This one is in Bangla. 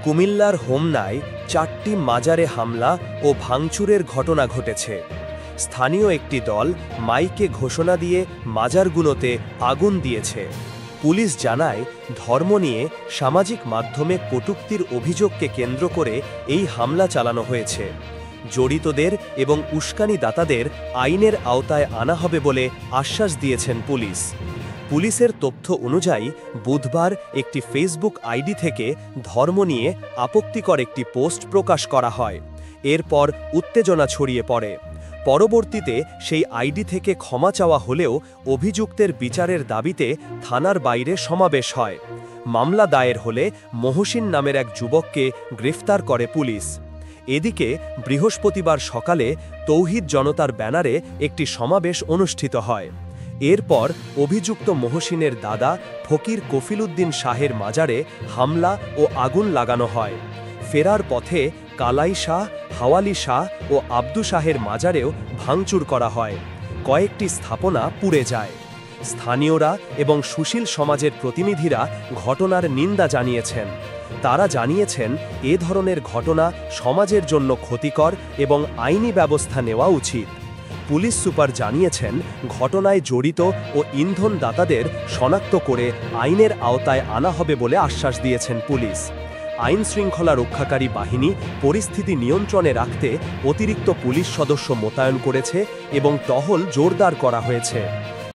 কুমিল্লার হোমনায় 4টি মাজারে হামলা ও ভাঙচুরের ঘটনা ঘটেছে। স্থানীয় একটি দল মাইকে ঘোষণা দিয়ে মাজারগুলোতে আগুন দিয়েছে। পুলিশ জানায়, ধর্ম নিয়ে সামাজিক মাধ্যমে কটূক্তির অভিযোগকে কেন্দ্র করে এই হামলা চালানো হয়েছে। জড়িতদের এবং উস্কানিদাতাদের আইনের আওতায় আনা হবে বলে আশ্বাস দিয়েছেন পুলিশ। পুলিশের তথ্য অনুযায়ী বুধবার একটি ফেসবুক আইডি থেকে ধর্ম নিয়ে আপত্তিকর একটি পোস্ট প্রকাশ করা হয়। এরপর উত্তেজনা ছড়িয়ে পড়ে। পরবর্তীতে সেই আইডি থেকে ক্ষমা চাওয়া হলেও অভিযুক্তের বিচারের দাবিতে থানার বাইরে সমাবেশ হয়। মামলা দায়ের হলে মহসিন নামের এক যুবককে গ্রেফতার করে পুলিশ। এদিকে বৃহস্পতিবার সকালে তৌহিদ জনতার ব্যানারে একটি সমাবেশ অনুষ্ঠিত হয়। এরপর অভিযুক্ত মহসিনের দাদা ফকির কফিলউদ্দিন শাহের মাজারে হামলা ও আগুন লাগানো হয়। ফেরার পথে কালাই শাহ, হাওয়ালি শাহ ও আব্দু শাহের মাজারেও ভাঙচুর করা হয়। কয়েকটি স্থাপনা পুড়ে যায়। স্থানীয়রা এবং সুশীল সমাজের প্রতিনিধিরা ঘটনার নিন্দা জানিয়েছেন। তারা জানিয়েছেন, এ ধরনের ঘটনা সমাজের জন্য ক্ষতিকর এবং আইনি ব্যবস্থা নেওয়া উচিত। পুলিশ সুপার জানিয়েছেন, ঘটনায় জড়িত ও ইন্ধনদাতাদের শনাক্ত করে আইনের আওতায় আনা হবে বলে আশ্বাস দিয়েছেন পুলিশ। আইন শৃঙ্খলা রক্ষাকারী বাহিনী পরিস্থিতি নিয়ন্ত্রণে রাখতে অতিরিক্ত পুলিশ সদস্য মোতায়েন করেছে এবং টহল জোরদার করা হয়েছে।